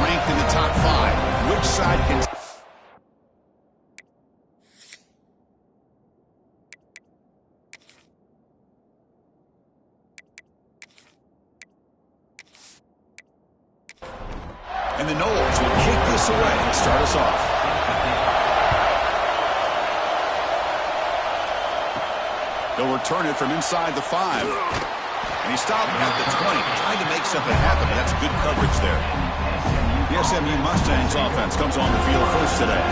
ranked in the top 5. Which side can... And the Noles will kick this away and start us off. They'll return it from inside the 5. And he stopped at the 20, trying to make something happen, but that's good coverage there. The SMU Mustangs offense comes on the field first today.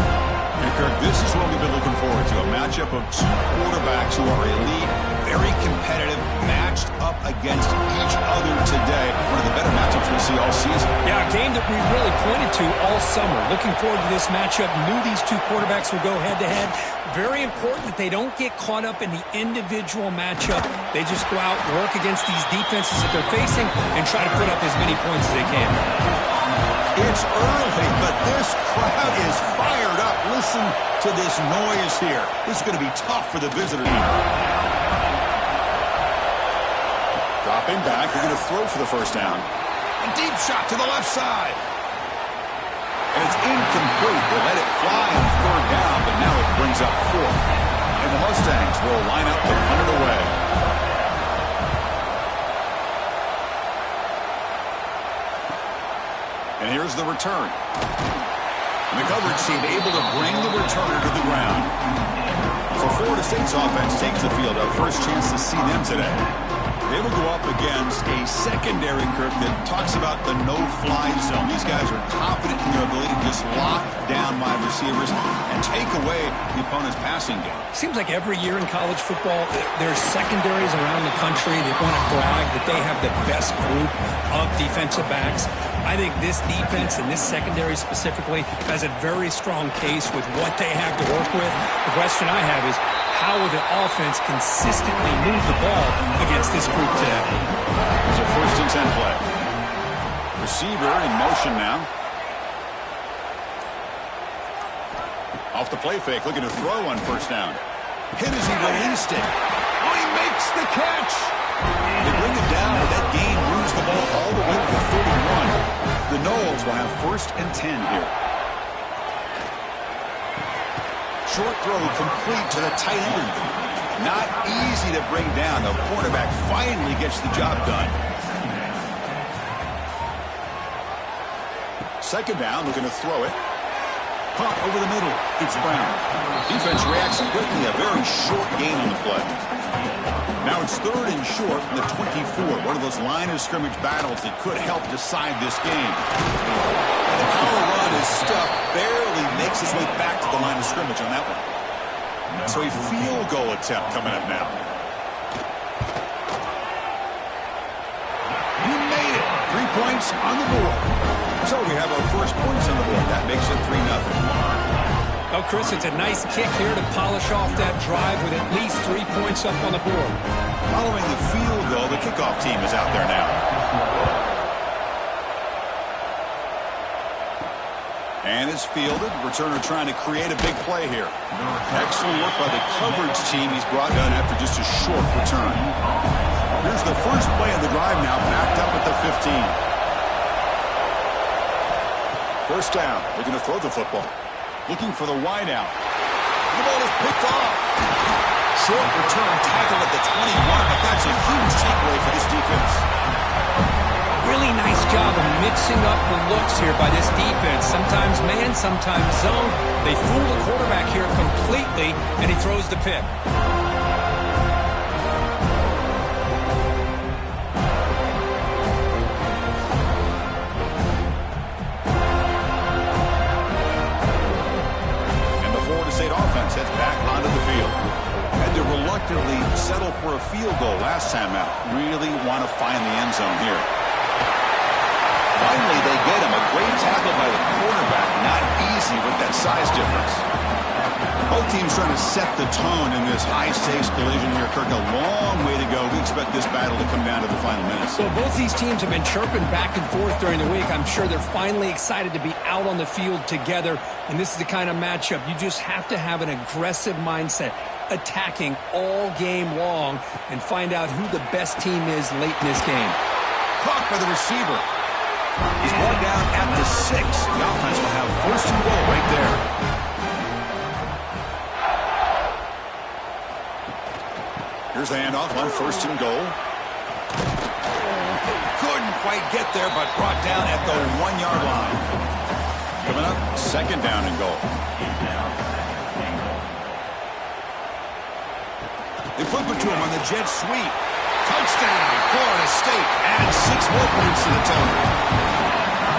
And Kirk, this is what we've been looking forward to, a matchup of 2 quarterbacks who are elite, very competitive, matched up against each other today. One of the better matchups we'll see all season. Yeah, a game that we really pointed to all summer. Looking forward to this matchup. Knew these 2 quarterbacks would go head-to-head. Very important that they don't get caught up in the individual matchup. They just go out, work against these defenses that they're facing, and try to put up as many points as they can. It's early, but this crowd is fired up. Listen to this noise here. This is going to be tough for the visitor team. Dropping back, they're going to throw for the first down. A deep shot to the left side. And it's incomplete. They let it fly on 3rd down, but now it brings up 4th. And the Mustangs will line up to punt it away. And here's the return. And the coverage team able to bring the returner to the ground. So Florida State's offense takes the field. Our first chance to see them today. They will go up against a secondary, Kirk, that talks about the no-fly zone. These guys are confident in their ability to just lock down wide receivers and take away the opponent's passing game. Seems like every year in college football, there's secondaries around the country that want to brag that they have the best group of defensive backs. I think this defense and this secondary specifically has a very strong case with what they have to work with. The question I have is, how will the offense consistently move the ball against this group today? It's a 1st and 10 play. Receiver in motion now. Off the play fake, looking to throw on 1st down. Hit as he released it. Oh, he makes the catch. They bring it down, but that gain moves the ball all the way to the 31. The Noles will have 1st and 10 here. Short throw complete to the tight end. Not easy to bring down. The quarterback finally gets the job done. 2nd down, looking to throw it. Punt over the middle. It's Brown. Defense reacts quickly. A very short gain on the play. Now it's 3rd and short from the 24. One of those line of scrimmage battles that could help decide this game. The power run is stuffed. Barely makes his way back to the line of scrimmage on that one. So a field goal attempt coming up now. You made it. 3 points on the board. So we have our first points on the board. That makes it 3-0. Oh, Chris, it's a nice kick here to polish off that drive with at least 3 points up on the board. Following the field goal, the kickoff team is out there now. And it's fielded. Returner trying to create a big play here. Excellent look by the coverage team. He's brought down after just a short return. Here's the first play of the drive now, backed up at the 15. 1st down. They're going to throw the football. Looking for the wide out. The ball is picked off. Short return tackle at the 21, but that's a huge takeaway for this defense. Really nice job of mixing up the looks here by this defense. Sometimes man, sometimes zone. They fool the quarterback here completely, and he throws the pick. Heads back onto the field. Had to reluctantly settle for a field goal last time out. Really want to find the end zone here. Finally, they get him. A great tackle by the quarterback. Not easy with that size difference. Both teams trying to set the tone in this high-stakes collision here, Kirk. A long way to go. We expect this battle to come down to the final minutes. Well, both these teams have been chirping back and forth during the week. I'm sure they're finally excited to be out on the field together. And this is the kind of matchup you just have to have an aggressive mindset, attacking all game long, and find out who the best team is late in this game. Caught by the receiver. He's brought down at the 6. Here's the handoff on 1st and goal. Couldn't quite get there, but brought down at the 1-yard line. Coming up, 2nd down and goal. They flip it to him on the jet sweep. Touchdown, Florida State. Adds 6 more points to the total.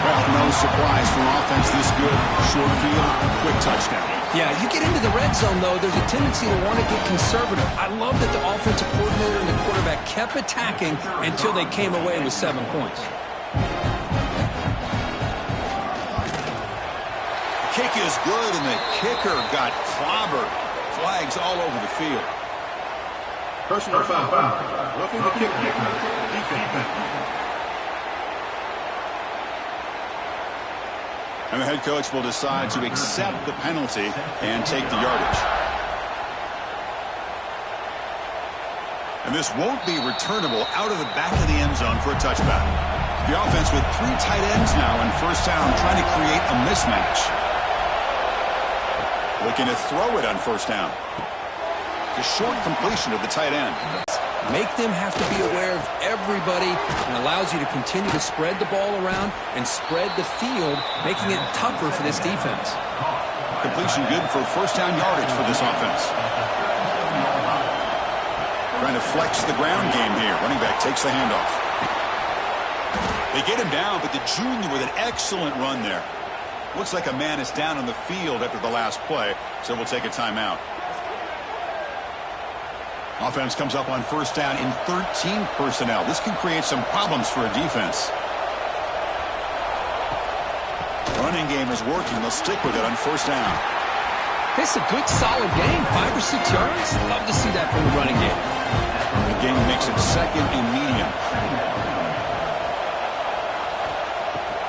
Well, no surprise for offense this good. Short field, quick touchdown. Yeah, you get into the red zone, though, there's a tendency to want to get conservative. I love that the offensive coordinator and the quarterback kept attacking until they came away with 7 points. Kick is good, and the kicker got clobbered. Flags all over the field. Personal foul. Roughing the kick. Defense. And the head coach will decide to accept the penalty and take the yardage. And this won't be returnable out of the back of the end zone for a touchback. The offense with 3 tight ends now on 1st down, trying to create a mismatch. Looking to throw it on 1st down. It's a short completion of the tight end. Make them have to be aware of everybody, and allows you to continue to spread the ball around and spread the field, making it tougher for this defense. Completion good for 1st down yardage for this offense. Trying to flex the ground game here. Running back takes the handoff. They get him down, but the junior with an excellent run there. Looks like a man is down on the field after the last play, so we'll take a timeout. Offense comes up on 1st down in 13 personnel. This can create some problems for a defense. Running game is working. They'll stick with it on 1st down. This is a good, solid game. 5 or 6 yards. Love to see that from the running game. The game makes it 2nd and medium.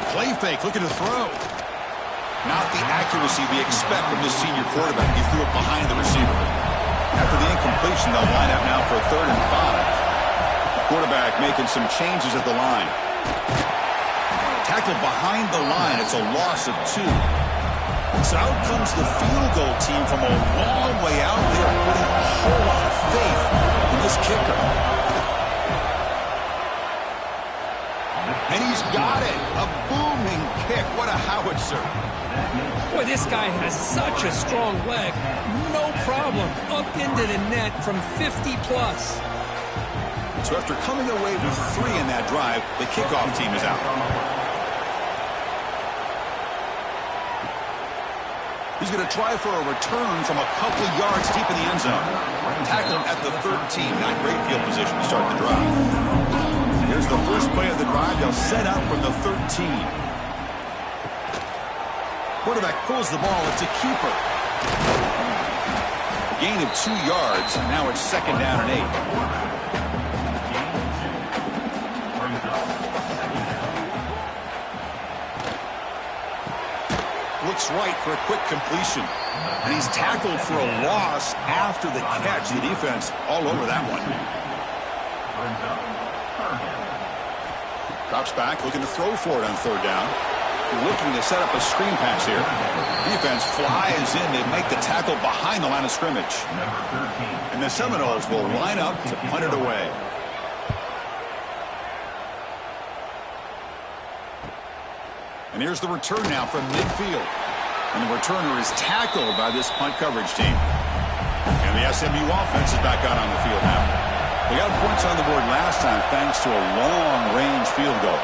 Play fake, looking to throw. Not the accuracy we expect from this senior quarterback. He threw it behind the receiver. After the incompletion, they'll line up now for a 3rd and 5. The quarterback making some changes at the line. Tackled behind the line. It's a loss of 2. So out comes the field goal team from a long way out there, putting a whole lot of faith in this kicker. And he's got it. A booming kick. What a howitzer. Boy, this guy has such a strong leg. No problem. Up into the net from 50 plus. So after coming away with 3 in that drive, the kickoff team is out. He's going to try for a return from a couple of yards deep in the end zone. Tackled at the 13. Not great field position to start the drive. Here's the first play of the drive. They'll set up from the 13. Quarterback pulls the ball. It's a keeper. Gain of 2 yards. Now it's 2nd down and 8. Looks right for a quick completion. And he's tackled for a loss after the catch. The defense all over that one. Drops back, looking to throw for it on 3rd down. Looking to set up a screen pass here. Defense flies in. They make the tackle behind the line of scrimmage. And the Seminoles will line up to punt it away. And here's the return now from midfield. And the returner is tackled by this punt coverage team. And the SMU offense is back out on the field now. They got points on the board last time thanks to a long-range field goal.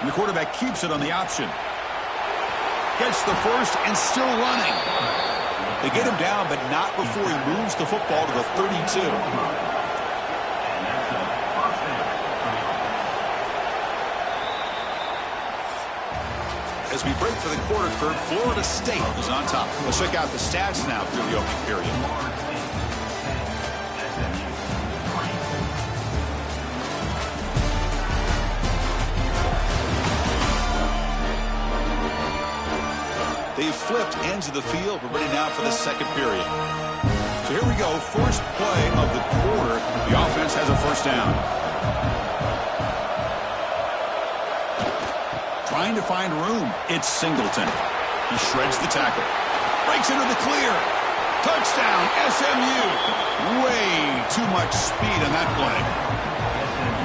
And the quarterback keeps it on the option. Gets the first and still running. They get him down, but not before he moves the football to the 32. As we break for the quarter third, Florida State is on top. Let's check out the stats now through the opening period. They've flipped ends of the field. We're ready now for the second period. So here we go. First play of the quarter. The offense has a first down. Trying to find room. It's Singleton. He shreds the tackle. Breaks into the clear. Touchdown, SMU. Way too much speed on that play.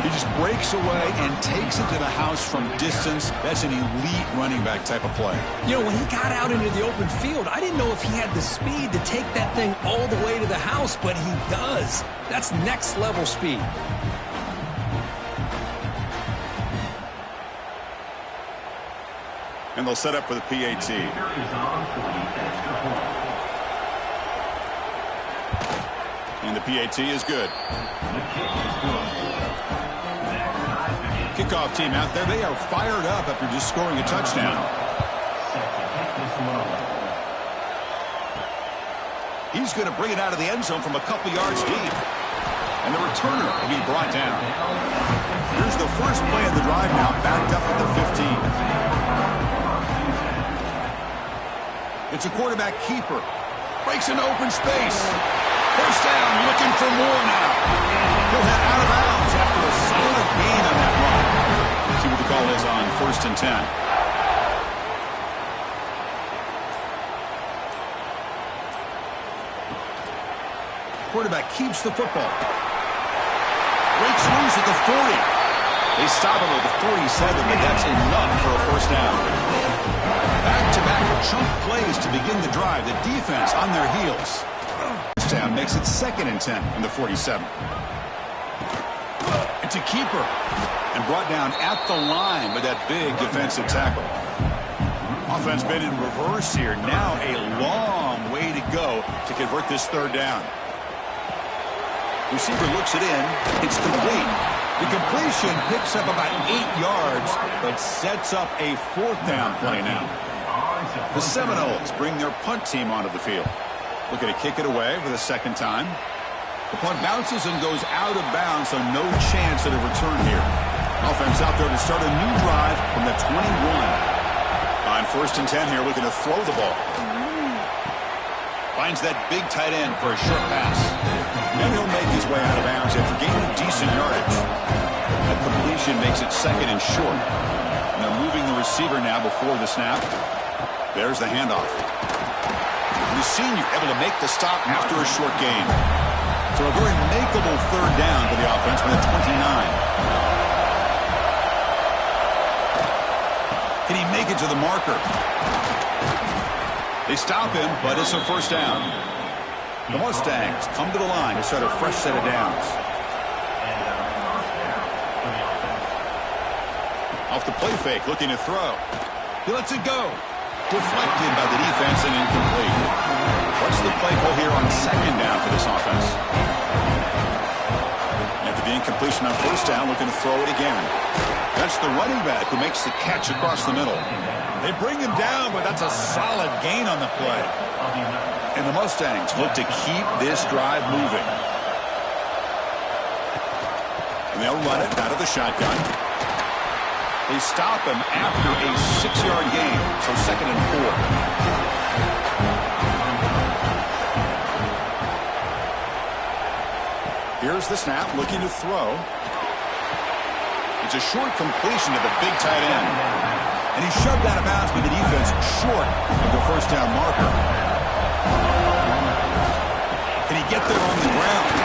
He just breaks away and takes it to the house from distance. That's an elite running back type of play. You know, when he got out into the open field, I didn't know if he had the speed to take that thing all the way to the house, but he does. That's next level speed. And they'll set up for the PAT. And the PAT is good. Kickoff team out there. They are fired up after just scoring a touchdown. He's going to bring it out of the end zone from a couple yards deep. And the returner will be brought down. Here's the first play of the drive now, backed up at the 15. It's a quarterback keeper. Breaks into open space. First down, looking for more now. He'll head out of bounds after a solid gain on that run. See what the call is on 1st and 10. Quarterback keeps the football. Breaks loose at the 40. They stop him at the 47, but that's enough for a first down. Back-to-back chunk plays to begin the drive. The defense on their heels. Touchdown makes it 2nd and 10 from the 47. It's a keeper. And brought down at the line with that big defensive tackle. Offense been in reverse here. Now a long way to go to convert this 3rd down. Receiver looks it in. It's complete. The completion picks up about 8 yards, but sets up a 4th down play now. The Seminoles bring their punt team onto the field. Looking to kick it away for the 2nd time. The punt bounces and goes out of bounds, so no chance at a return here. Offense out there to start a new drive from the 21. On 1st and 10 here, looking to throw the ball. Finds that big tight end for a short pass. And he'll make his way out of bounds after gaining decent yardage. That completion makes it 2nd and short. And they're moving the receiver now before the snap. There's the handoff. The senior able to make the stop after a short gain. So a very makeable 3rd down for the offense from the 29. Can he make it to the marker? They stop him, but it's a first down. The Mustangs come to the line to start a fresh set of downs. Off the play fake, looking to throw. He lets it go. Deflected by the defense and incomplete. What's the play call here on 2nd down for this offense? After the incompletion on 1st down, looking to throw it again. That's the running back who makes the catch across the middle. They bring him down, but that's a solid gain on the play. And the Mustangs look to keep this drive moving. And they'll run it out of the shotgun. They stop him after a 6-yard gain, so 2nd and 4. Here's the snap, looking to throw. It's a short completion to the big tight end. And he shoved out of bounds with the defense short of the 1st down marker. Can he get there on the ground?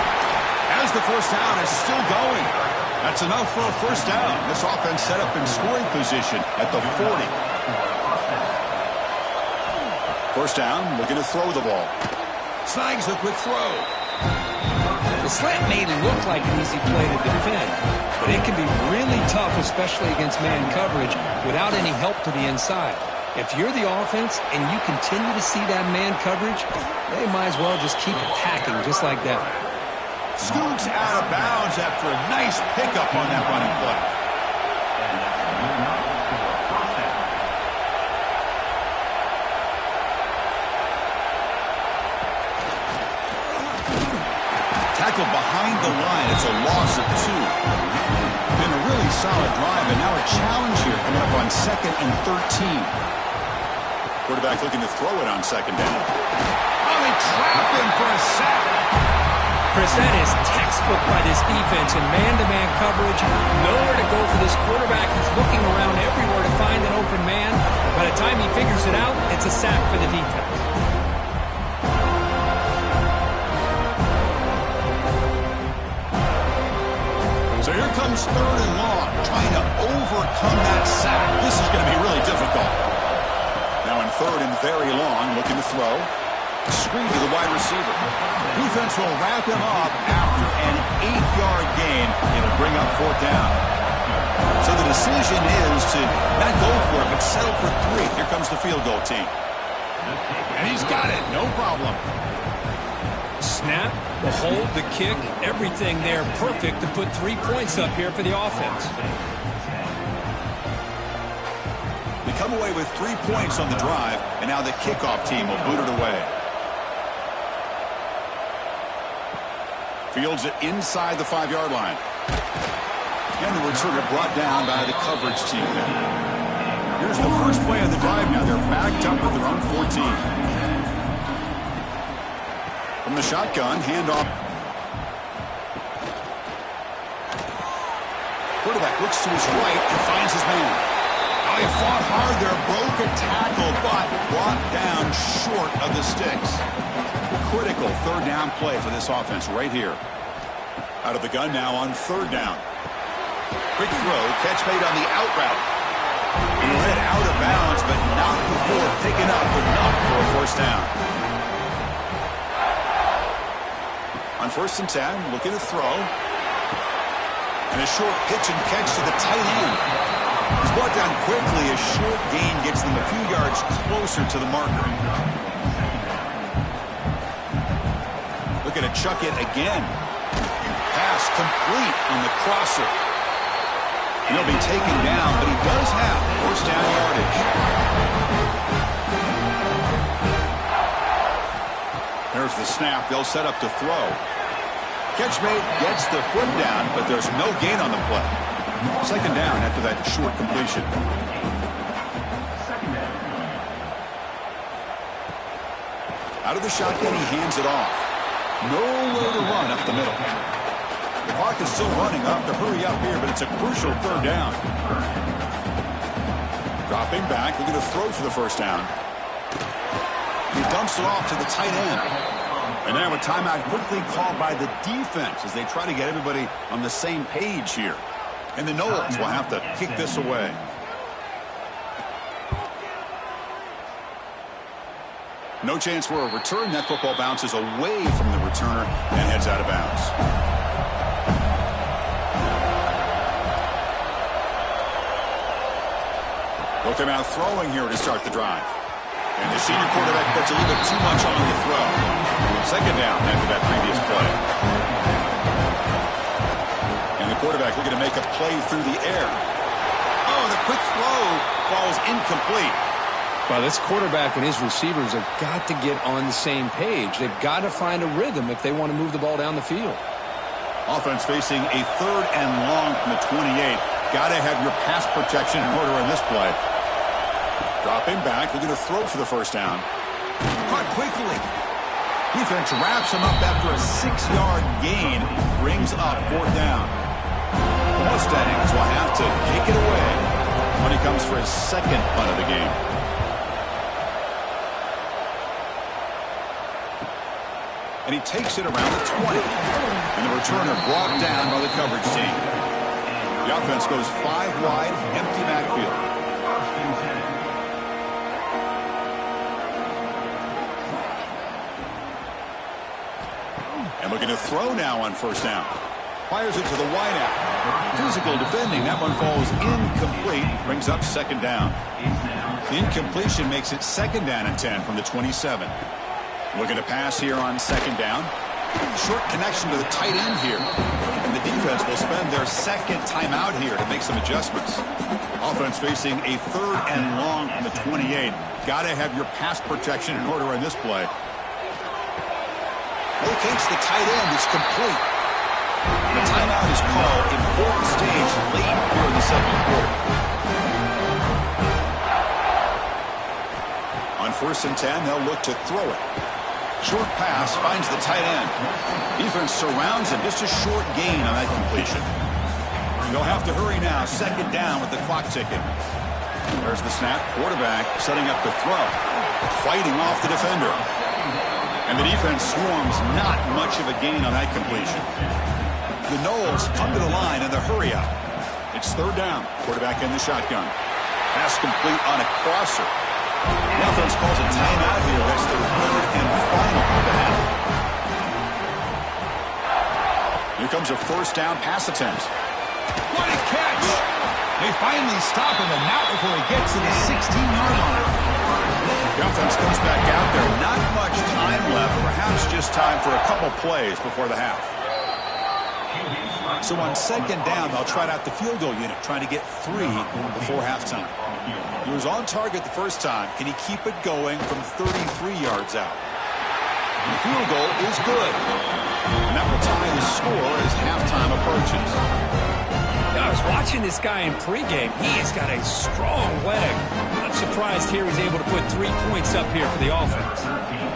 As the 1st down is still going. That's enough for a 1st down. This offense set up in scoring position at the 40. 1st down, looking to throw the ball. Snags the quick throw. The slant may look like an easy play to defend, but it can be really tough, especially against man coverage, without any help to the inside. If you're the offense and you continue to see that man coverage, they might as well just keep attacking just like that. Scoots out of bounds after a nice pickup on that running play. Tackled behind the line. It's a loss of 2. Been a really solid drive, and now a challenge here coming up on 2nd and 13. Quarterback looking to throw it on 2nd down. Oh, they trap him for a sack. Chris, that is textbook by this defense in man-to-man coverage. Nowhere to go for this quarterback. He's looking around everywhere to find an open man. By the time he figures it out, it's a sack for the defense. So here comes 3rd and long, trying to overcome that sack. This is going to be really difficult. Now in 3rd and very long, looking to throw. Screen to the wide receiver. Defense will wrap him up after an 8-yard gain. It'll bring up 4th down. So the decision is to not go for it, but settle for 3. Here comes the field goal team. And he's got it. No problem. Snap, the hold, the kick, everything there perfect to put 3 points up here for the offense. They come away with 3 points on the drive, and now the kickoff team will boot it away. Fields it inside the 5-yard line. And the returner brought down by the coverage team. Here's the first play of the drive now. They're backed up at their own 14. From the shotgun, handoff. Quarterback looks to his right and finds his man. Now he fought hard there, broke a tackle, but brought down short of the sticks. Critical 3rd down play for this offense right here. Out of the gun now on 3rd down. Quick throw, catch made on the out route. He led out of bounds, but not before picking up enough for a 1st down. On 1st and 10, looking to throw. And a short pitch and catch to the tight end. He's brought down quickly. A short gain gets them a few yards closer to the marker. Looking to chuck it again. Pass complete on the crosser. And he'll be taken down, but he does have 1st down yardage. There's the snap. They'll set up to throw. Catch made, gets the foot down, but there's no gain on the play. 2nd down after that short completion. Out of the shotgun, he hands it off. Nowhere to run up the middle. The clock is still running up to hurry up here, but it's a crucial 3rd down. Dropping back, looking to throw for the 1st down. He dumps it off to the tight end. And now a timeout quickly called by the defense as they try to get everybody on the same page here. And the Noles will have to kick this away. No chance for a return. That football bounces away from the returner and heads out of bounds. Look him out throwing here to start the drive. And the senior quarterback puts a little bit too much on the throw. 2nd down after that previous play. And the quarterback looking to make a play through the air. Oh, the quick throw falls incomplete. Well, this quarterback and his receivers have got to get on the same page. They've got to find a rhythm if they want to move the ball down the field. Offense facing a 3rd and long from the 28. Got to have your pass protection in order in this play. Dropping back, looking to throw for the 1st down. Caught quickly. Defense wraps him up after a 6-yard gain. Brings up 4th down. The Mustangs will have to take it away when he comes for his 2nd punt of the game. And he takes it around the 20. And the returner brought down by the coverage team. The offense goes 5 wide, empty backfield. And looking to throw now on 1st down. Fires it to the wideout. Physical defending. That one falls incomplete. Brings up 2nd down. The incompletion makes it 2nd down and 10 from the 27. Looking to pass here on 2nd down. Short connection to the tight end here. And the defense will spend their 2nd timeout here to make some adjustments. Offense facing a 3rd and long from the 28. Got to have your pass protection in order in this play. Locates the tight end. It's complete. The timeout is called. Important stage late here in the 2nd quarter. On 1st and 10, they'll look to throw it. Short pass finds the tight end. Defense surrounds him. Just a short gain on that completion. They'll have to hurry now. 2nd down with the clock ticking. There's the snap. Quarterback setting up the throw. Fighting off the defender. And the defense swarms. Not much of a gain on that completion. The Noles come to the line in the hurry up. It's third down. Quarterback in the shotgun. Pass complete on a crosser. The offense calls a timeout here. That's their third and final of the half. Here comes a first down pass attempt. What a catch! They finally stop him, and not before he gets to the 16-yard line. The offense comes back out there. Not much time left. Perhaps just time for a couple plays before the half. So on second down, they'll try out the field goal unit, trying to get 3 before halftime. He was on target the first time. Can he keep it going from 33 yards out? And the field goal is good. And that will tie the score as halftime approaches. I was watching this guy in pregame. He has got a strong leg. Not surprised here he's able to put 3 points up here for the offense.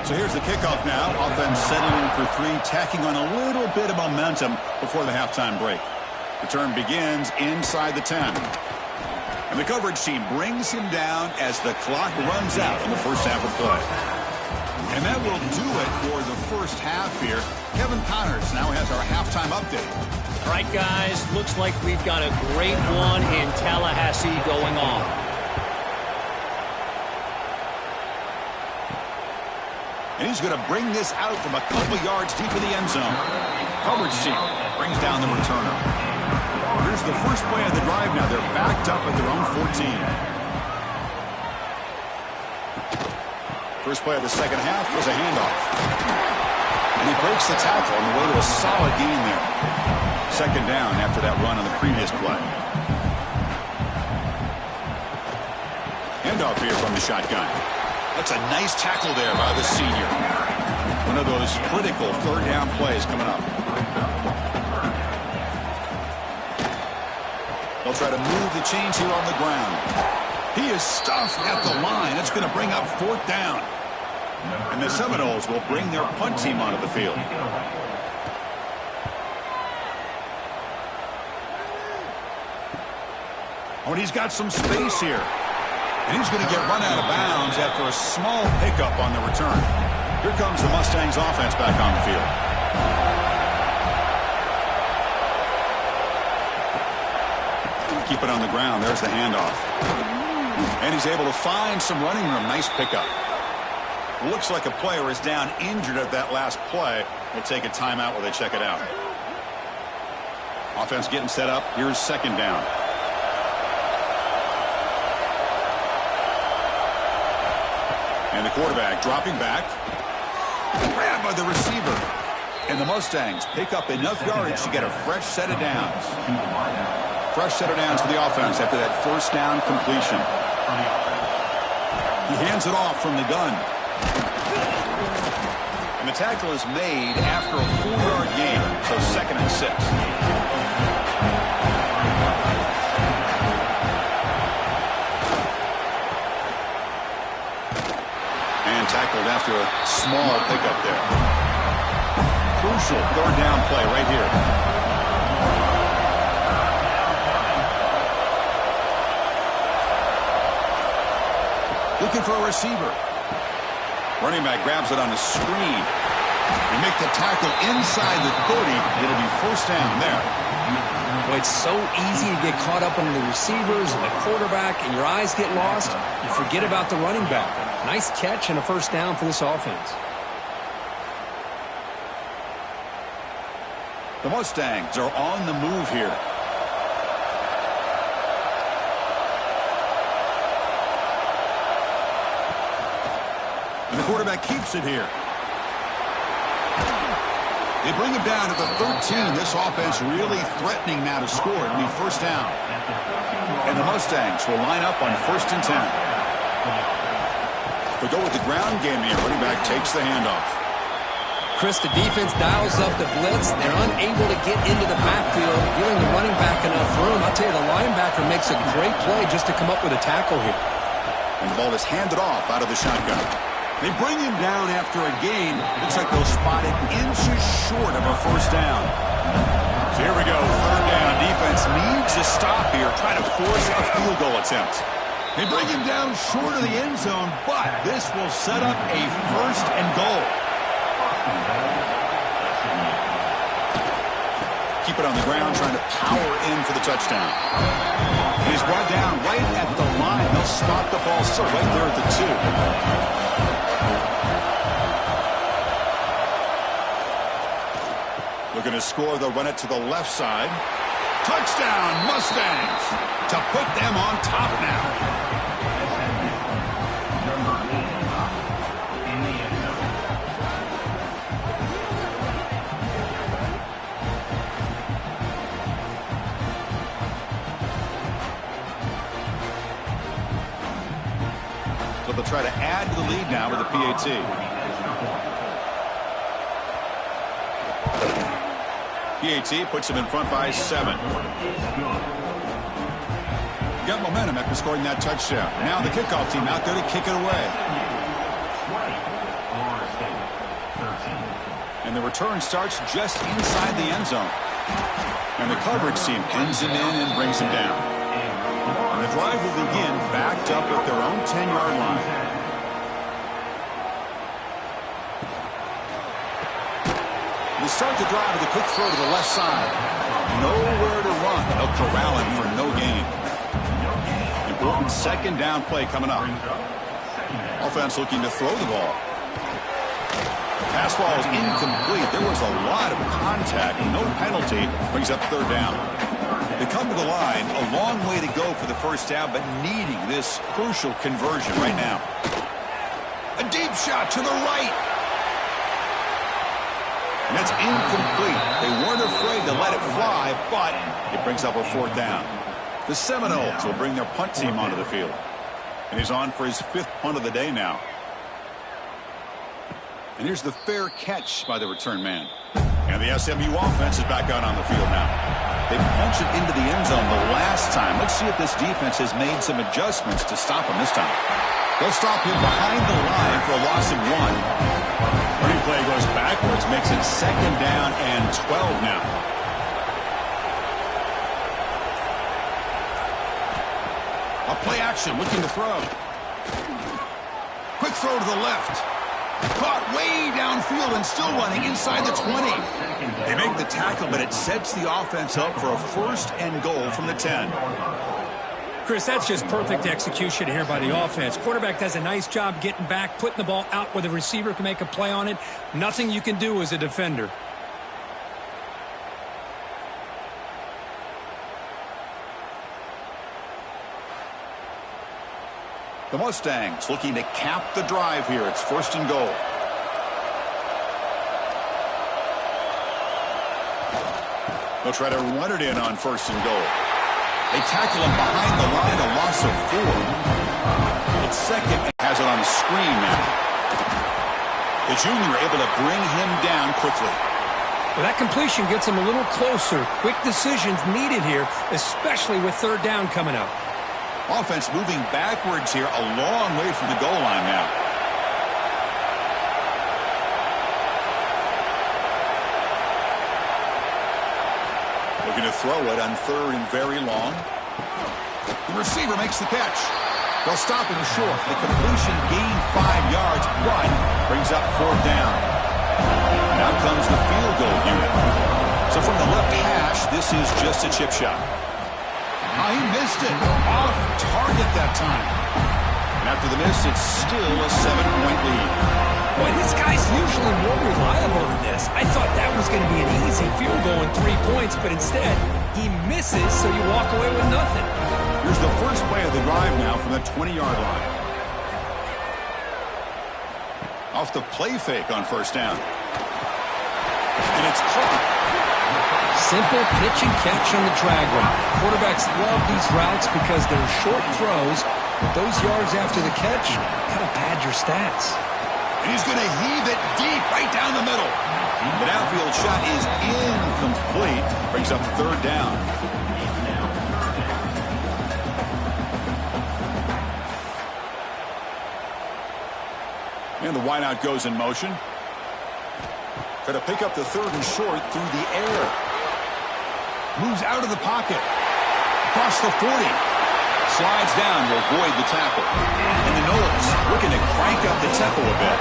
So here's the kickoff now. Offense settling in for 3, tacking on a little bit of momentum before the halftime break. Return begins inside the 10. And the coverage team brings him down as the clock runs out in the first half of play. And that will do it for the first half here. Kevin Connors now has our halftime update. All right, guys, looks like we've got a great one in Tallahassee going on. And he's going to bring this out from a couple yards deep in the end zone. Coverage team brings down the returner. Here's the first play of the drive now. They're backed up at their own 14. First play of the second half was a handoff. And he breaks the tackle on the way to a solid gain there. Second down after that run on the previous play. Handoff here from the shotgun. That's a nice tackle there by the senior. One of those critical third down plays coming up. They'll try to move the chains here on the ground. He is stuffed at the line. It's going to bring up fourth down. And the Seminoles will bring their punt team onto the field. Oh, and he's got some space here. And he's going to get run out of bounds after a small pickup on the return. Here comes the Mustangs offense back on the field. Keep it on the ground. There's the handoff. And he's able to find some running room. Nice pickup. Looks like a player is down injured at that last play. We'll take a timeout while they check it out. Offense getting set up. Here's second down. And the quarterback dropping back. Grabbed by the receiver. And the Mustangs pick up enough yardage to get a fresh set of downs. Fresh set of downs for the offense after that first down completion. He hands it off from the gun. And the tackle is made after a 4-yard gain, so 2nd and 6. And tackled after a small pickup there. Crucial third down play right here. Looking for a receiver. Running back grabs it on a screen. They make the tackle inside the 30. It'll be first down there. Well, it's so easy to get caught up in the receivers and the quarterback, and your eyes get lost. You forget about the running back. Nice catch and a first down for this offense. The Mustangs are on the move here. And the quarterback keeps it here. They bring him down to the 13. This offense really threatening now to score. It'll be first down. And the Mustangs will line up on 1st and 10. They go with the ground game here. Running back takes the handoff. Chris, the defense dials up the blitz. They're unable to get into the backfield, giving the running back enough room. I'll tell you, the linebacker makes a great play just to come up with a tackle here. And the ball is handed off out of the shotgun. They bring him down after a gain. Looks like they'll spot it inches short of a first down. So here we go, third down. Defense needs a stop here, try to force a field goal attempt. They bring him down short of the end zone, but this will set up a first and goal. Keep keep it on the ground, trying to power in for the touchdown. He's brought down right at the line. They'll spot the ball still right there at the 2. Looking to score, they'll run it to the left side. Touchdown, Mustangs, to put them on top now. So they'll try to add to the lead now with a PAT. PAT puts him in front by 7. Got momentum after scoring that touchdown. Now the kickoff team out there to kick it away. And the return starts just inside the end zone. And the coverage team pins him in and brings him down. And the drive will begin backed up at their own 10-yard line. They start the drive with a quick throw to the left side. Nowhere to run. They'll corral him for no gain. Important second down play coming up. Offense looking to throw the ball. Pass ball is incomplete. There was a lot of contact. No penalty. Brings up third down. They come to the line. A long way to go for the first down, but needing this crucial conversion right now. A deep shot to the right. And that's incomplete. They weren't afraid to let it fly, but it brings up a fourth down. The Seminoles will bring their punt team onto the field. And he's on for his 5th punt of the day now. And here's the fair catch by the return man. And the SMU offense is back out on the field now. They punched it into the end zone the last time. Let's see if this defense has made some adjustments to stop him this time. They'll stop him behind the line for a loss of 1. Replay goes backwards, makes it 2nd down and 12 now. A play action, looking to throw. Quick throw to the left. Caught way downfield and still running inside the 20. They make the tackle, but it sets the offense up for a 1st and goal from the 10. Chris, that's just perfect execution here by the offense. Quarterback does a nice job getting back, putting the ball out where the receiver can make a play on it. Nothing you can do as a defender. The Mustangs looking to cap the drive here. It's 1st and goal. They'll try to run it in on 1st and goal. They tackle him behind the line, a loss of 4. It's 2nd and has it on the screen now. The junior able to bring him down quickly. Well, that completion gets him a little closer. Quick decisions needed here, especially with 3rd down coming up. Offense moving backwards here, a long way from the goal line now. Looking to throw it on 3rd and very long. The receiver makes the catch. They'll stop him short. The completion gained 5 yards, but brings up 4th down. Now comes the field goal unit. So from the left hash, this is just a chip shot. Oh, he missed it. Off target that time. And after the miss, it's still a 7-point lead. Boy, this guy's usually more reliable than this. I thought that was going to be an easy field goal in 3 points, but instead, he misses, so you walk away with nothing. Here's the first play of the drive now from the 20-yard line. Off the play fake on 1st down. And it's caught. Simple pitch and catch on the drag route. Quarterbacks love these routes because they're short throws, but those yards after the catch kind of pad your stats. And he's going to heave it deep right down the middle. The downfield shot is incomplete. Brings up 3rd down. And the wideout goes in motion. Got to pick up the 3rd and short through the air. Moves out of the pocket. Across the 40. slides down to avoid the tackle. And the Noles looking to crank up the tempo a bit.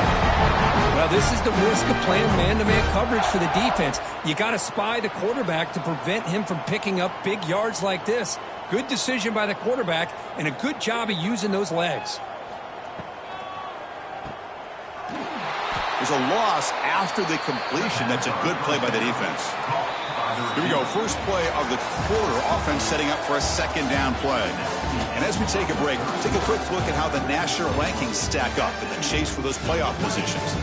Well, this is the risk of playing man-to-man coverage for the defense. You got to spy the quarterback to prevent him from picking up big yards like this. Good decision by the quarterback and a good job of using those legs. There's a loss after the completion. That's a good play by the defense. Here we go. First play of the quarter. Offense setting up for a second down play. And as we take a break, take a quick look at how the national rankings stack up in the chase for those playoff positions.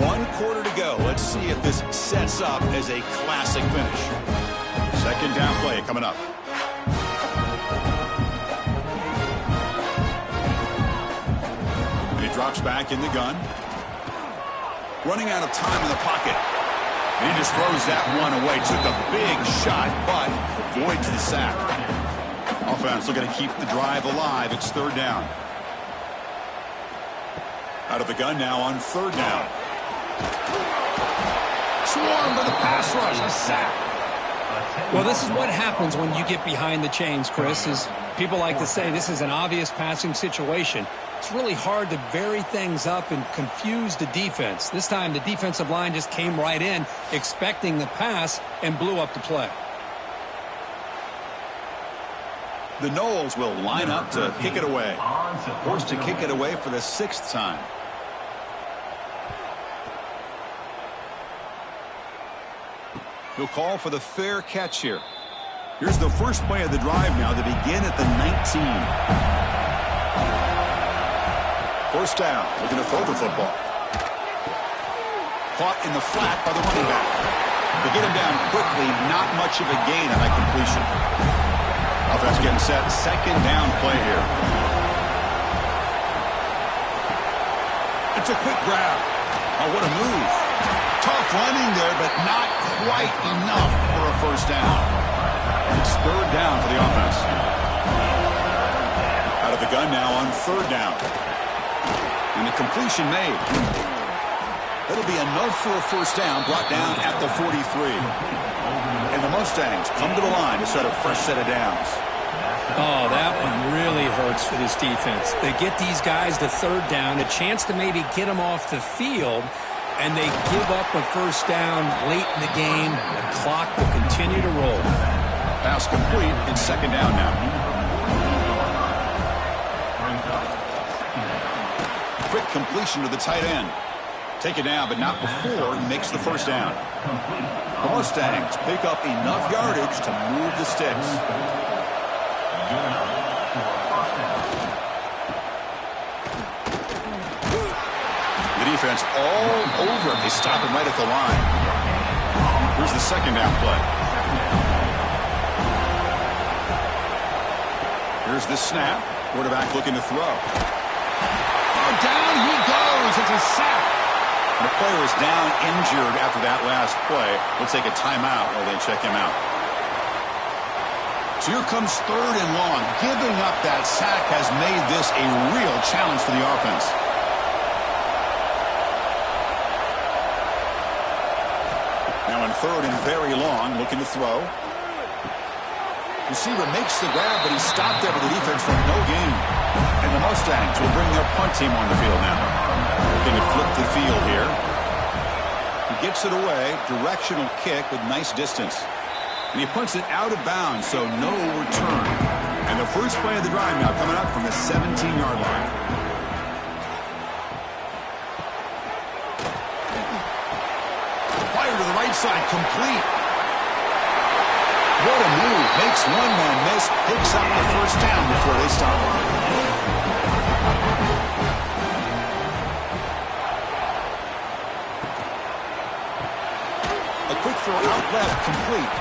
One quarter to go. Let's see if this sets up as a classic finish. Second down play coming up. Drops back in the gun. Running out of time in the pocket. And he just throws that one away. Took a big shot, but avoids the sack. Offense looking to keep the drive alive. It's third down. Out of the gun now on third down. Swarmed by the pass rush. A sack. Well, this is what happens when you get behind the chains, Chris. Is people like to say this is an obvious passing situation. It's really hard to vary things up and confuse the defense. This time the defensive line just came right in expecting the pass and blew up the play. The Noles will line up to kick it away. Forced to kick it away for the sixth time. He'll call for the fair catch here. Here's the first play of the drive now to begin at the 19. First down, looking to throw the football. Caught in the flat by the running back. They get him down quickly, not much of a gain on that completion. Offense getting set, second down play here. It's a quick grab. Oh, what a move. Tough running there, but not quite enough for a first down. It's third down for the offense. Out of the gun now on third down. And the completion made. That'll be enough for a first down, brought down at the 43. And the Mustangs come to the line to set a fresh set of downs. Oh, that one really hurts for this defense. They get these guys to third down, a chance to maybe get them off the field, and they give up a first down late in the game. The clock will continue to roll. Pass complete. It's second down now. Quick completion to the tight end. Take it down, but not before he makes the first down. The Mustangs pick up enough yardage to move the sticks. The defense all over him. They stop him right at the line. Here's the second down play. Here's the snap. Quarterback looking to throw. Down he goes. It's a sack. And the player is down injured after that last play. We'll take a timeout while they check him out. So here comes third and long. Giving up that sack has made this a real challenge for the offense. Now in third and very long, looking to throw. Receiver makes the grab, but he's stopped there with the defense for no gain. And the Mustangs will bring their punt team on the field now. Looking to flip the field here. He gets it away. Directional kick with nice distance. And he punts it out of bounds, so no return. And the first play of the drive now coming up from the 17-yard line. Fire to the right side, complete. What a move. Makes one man miss. Picks up the first down before they stop him. A quick throw out left, complete.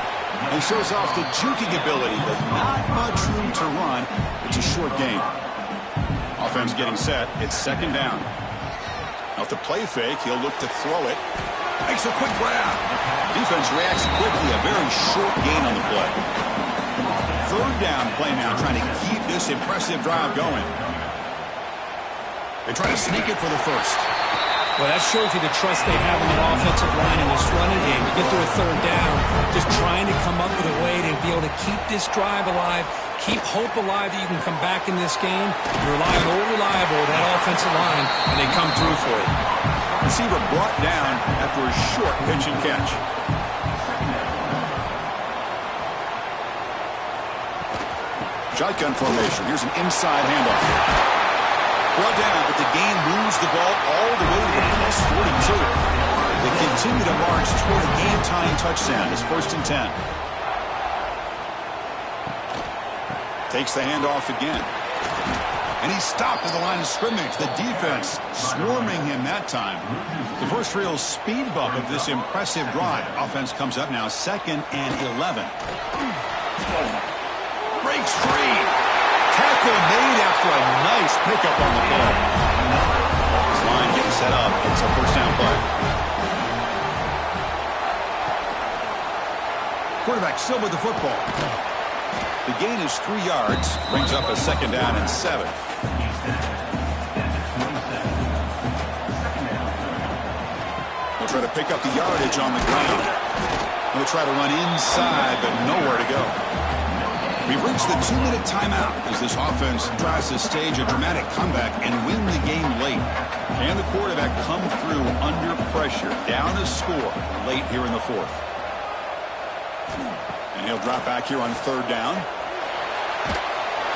And shows off the juking ability, but not much room to run. It's a short gain. Offense getting set. It's second down. Off the play fake, he'll look to throw it. Makes a quick grab. Defense reacts quickly. A very short gain on the play. Third down play now, trying to keep this impressive drive going. They try to sneak it for the first. Well, that shows you the trust they have in that offensive line in this running game. You get to a third down, just trying to come up with a way to be able to keep this drive alive, keep hope alive that you can come back in this game. You rely on old reliable, that offensive line, and they come through for you. Receiver brought down after a short pitch and catch. Shotgun formation. Here's an inside handoff. Brought down, but the gain moves the ball all the way to the plus 42. They continue to march toward a game-tying touchdown. It's 1st and 10. Takes the handoff again. And he's stopped at the line of scrimmage. The defense swarming him that time. The first real speed bump of this impressive drive. Offense comes up now 2nd and 11. Breaks free. Tackle made after a nice pickup on the play. This line getting set up. It's a first down play. Quarterback still with the football. The gain is 3 yards. Brings up a 2nd down and 7. They'll try to pick up the yardage on the ground. They'll try to run inside, but nowhere to go. We've reached the 2-minute timeout as this offense tries to stage a dramatic comeback and win the game late. Can the quarterback come through under pressure, down a score late here in the 4th? And he'll drop back here on 3rd down.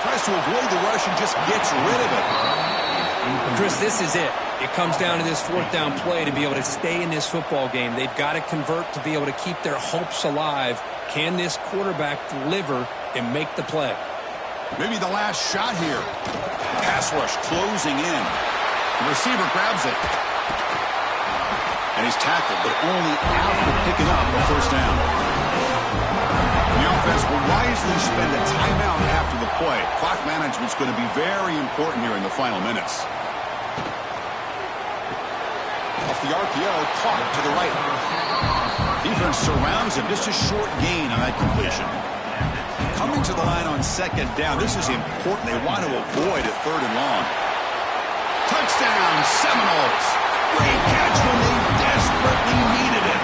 Tries to avoid the rush and just gets rid of it. Chris, this is it. It comes down to this 4th down play to be able to stay in this football game. They've got to convert to be able to keep their hopes alive. Can this quarterback deliver and make the play? Maybe the last shot here. Pass rush closing in. The receiver grabs it. And he's tackled, but only after picking up the 1st down. And the offense will wisely spend a timeout after the play. Clock management's going to be very important here in the final minutes. Off the RPO, caught to the right. Defense surrounds him. Just a short gain on that completion. Coming to the line on 2nd down. This is important. They want to avoid a 3rd and long. Touchdown, Seminoles. Great catch when they desperately needed it.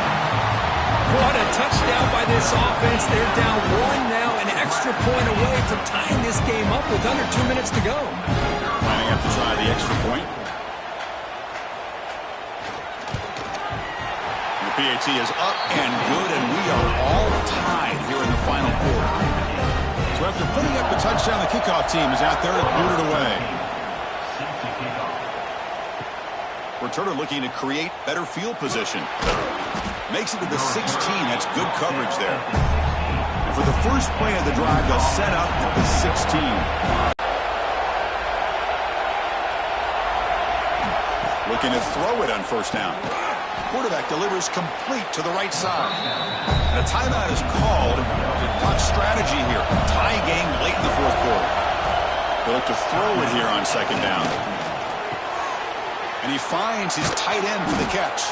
What a touchdown by this offense. They're down 1 now, an extra point away from tying this game up with under 2 minutes to go. Lining up to try the extra point. The PAT is up and good, and we are all tied here in the final quarter. So after putting up the touchdown, the kickoff team is out there to boot it away. Returner looking to create better field position. Makes it to the 16. That's good coverage there. And for the first play of the drive, they'll set up at the 16. Looking to throw it on 1st down. Quarterback delivers complete to the right side. And a timeout is called. Top strategy here. Tie game late in the 4th quarter. They'll look to throw it here on 2nd down. And he finds his tight end for the catch.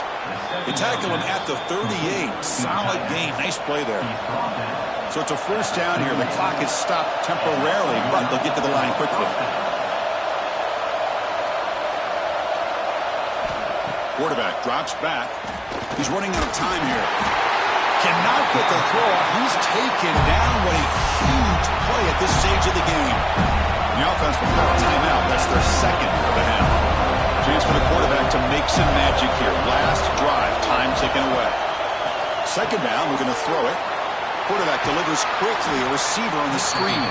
They tackle him at the 38. Solid gain. Nice play there. So it's a 1st down here. The clock is stopped temporarily, but they'll get to the line quickly. Quarterback drops back. He's running out of time here. Cannot get the throw off. He's taken down. What a huge play at this stage of the game. The offense will call a timeout. That's their 2nd of the half. Chance for the quarterback to make some magic here. Last drive. Time ticking away. 2nd down. We're going to throw it. Quarterback delivers quickly. A receiver on the screen.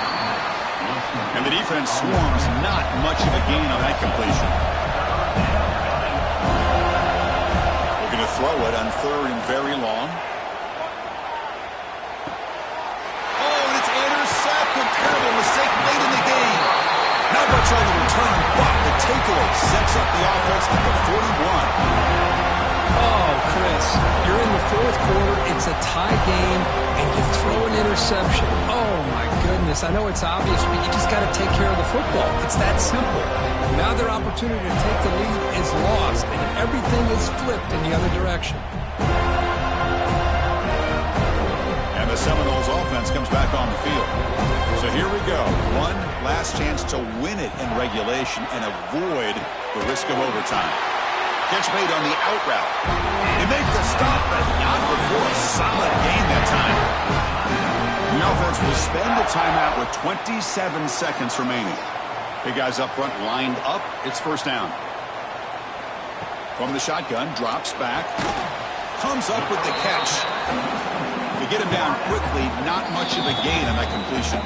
And the defense swarms. Not much of a gain on that completion. Throw it on 3rd and very long. Oh, and it's intercepted. Terrible mistake late in the game. Not much on the return, but the takeaway sets up the offense at the 41. Oh, Chris, you're in the 4th quarter. It's a tie game, and you throw an interception. Oh, my goodness. I know it's obvious, but you just got to take care of the football. It's that simple. Now their opportunity to take the lead is lost, and everything is flipped in the other direction. And the Seminoles offense comes back on the field. So here we go. One last chance to win it in regulation and avoid the risk of overtime. Catch made on the out route. They make the stop, but not before a solid gain that time. The offense will spend the timeout with 27 seconds remaining. Big guys up front lined up. It's first down. From the shotgun, drops back. Comes up with the catch. To get him down quickly, not much of a gain on that completion.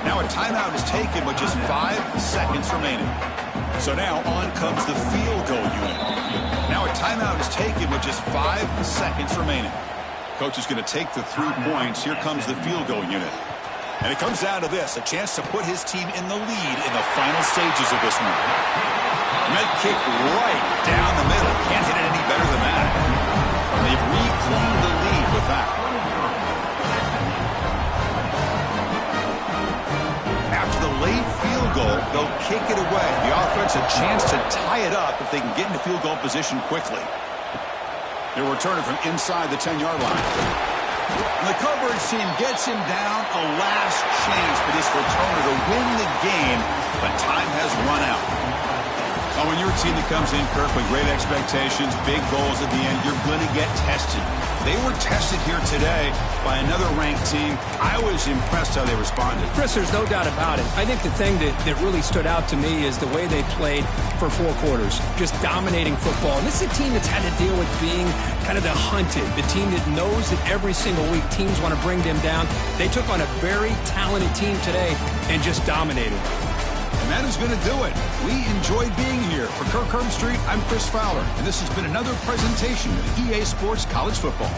Now a timeout is taken with just 5 seconds remaining. So now on comes the field goal unit. Now a timeout is taken with just 5 seconds remaining. Coach is going to take the 3 points. Here comes the field goal unit. And it comes down to this, a chance to put his team in the lead in the final stages of this one. And that kick right down the middle. Can't hit it any better than that. They've reclaimed the lead with that. After the late field goal, they'll kick it away. The offense a chance to tie it up if they can get into field goal position quickly. They'll return it from inside the 10-yard line. And the coverage team gets him down. A last chance for this returner to win the game, but time has run out. Oh, when you're a team that comes in, Kirk, with great expectations, big goals at the end, you're going to get tested. They were tested here today by another ranked team. I was impressed how they responded. Chris, there's no doubt about it. I think the thing that really stood out to me is the way they played for 4 quarters, just dominating football. And this is a team that's had to deal with being kind of the hunted, the team that knows that every single week teams want to bring them down. They took on a very talented team today and just dominated. And that is going to do it. We enjoyed being here. For Kirk Herbstreit, I'm Chris Fowler, and this has been another presentation of EA Sports College Football.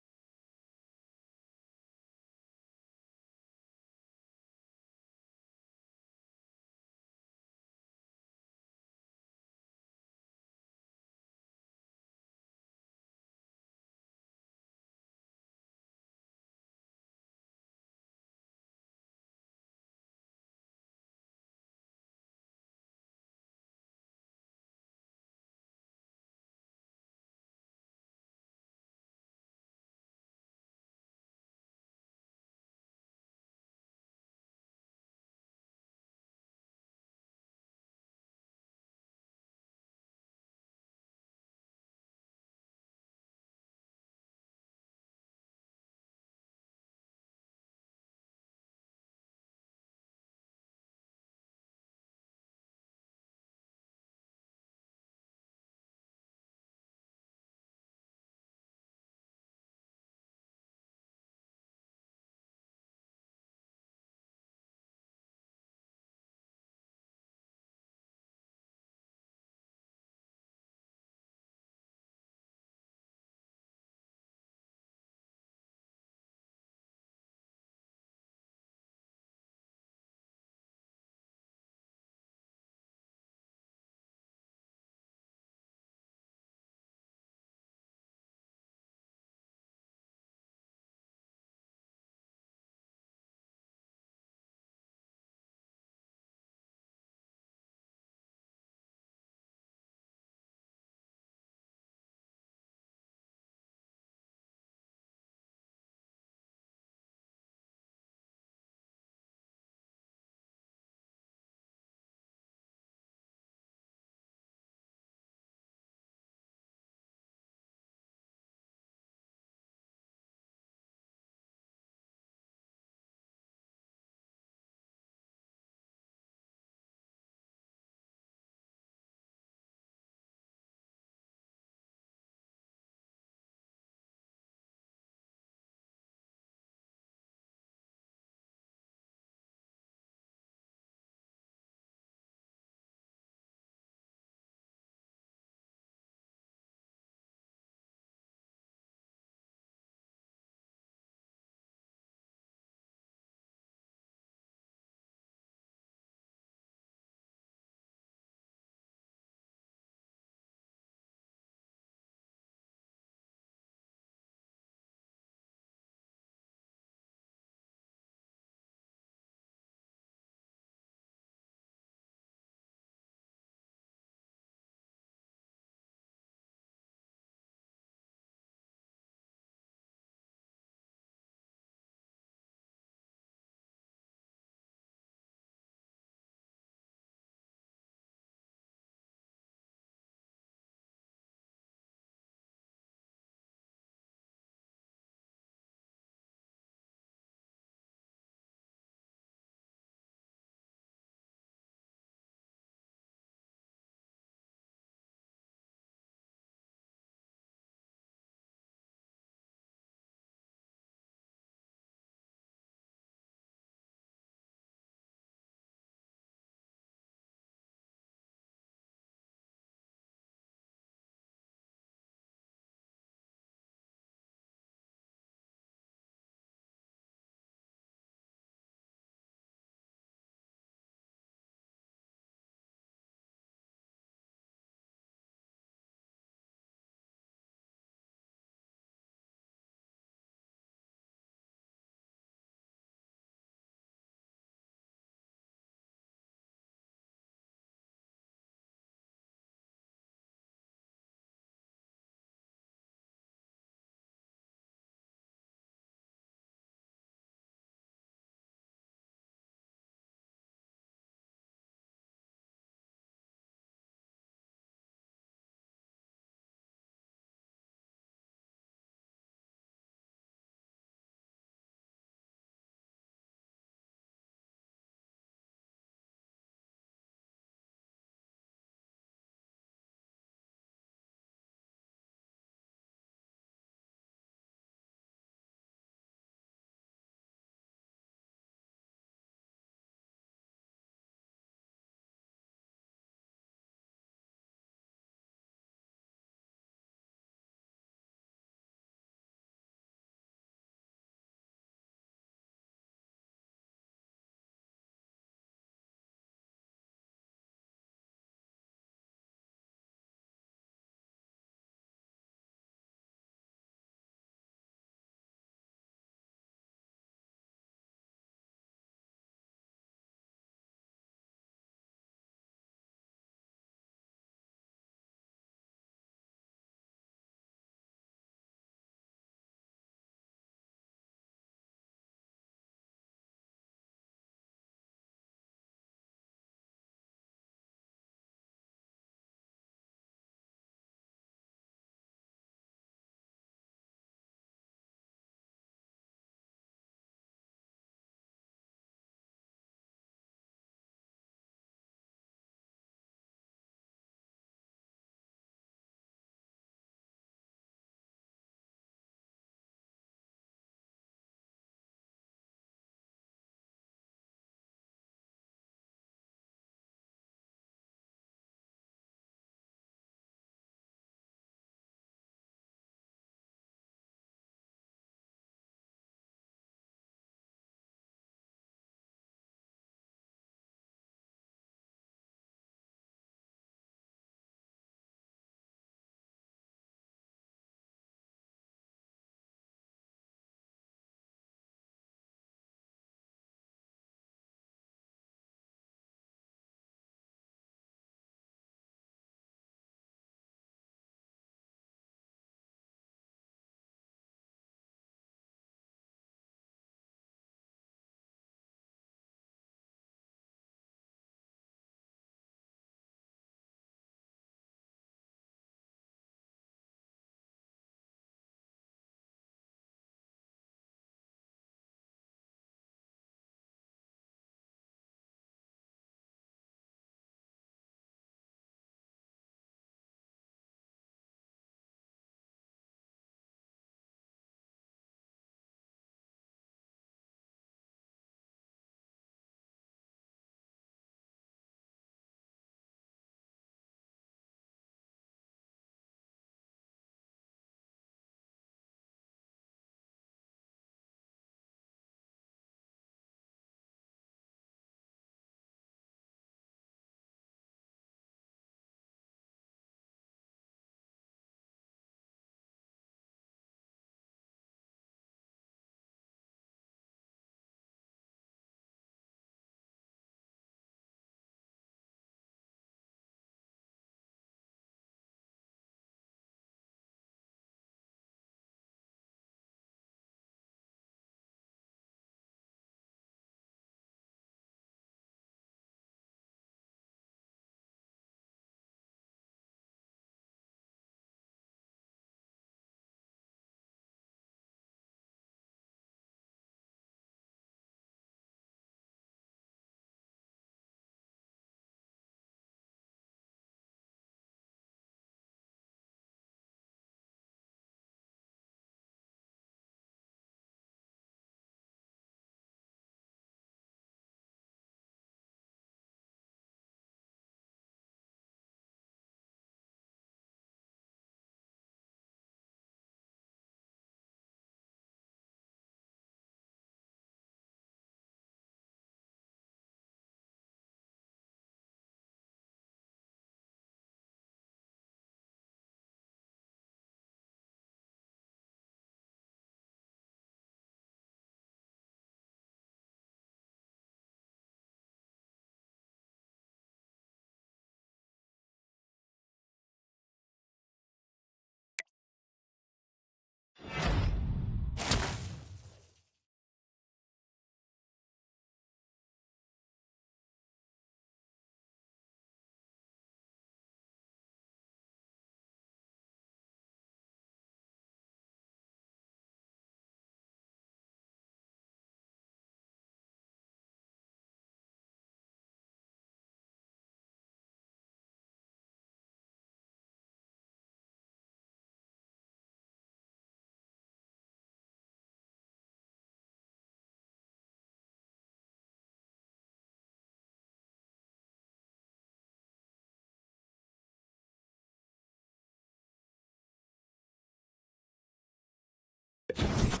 it.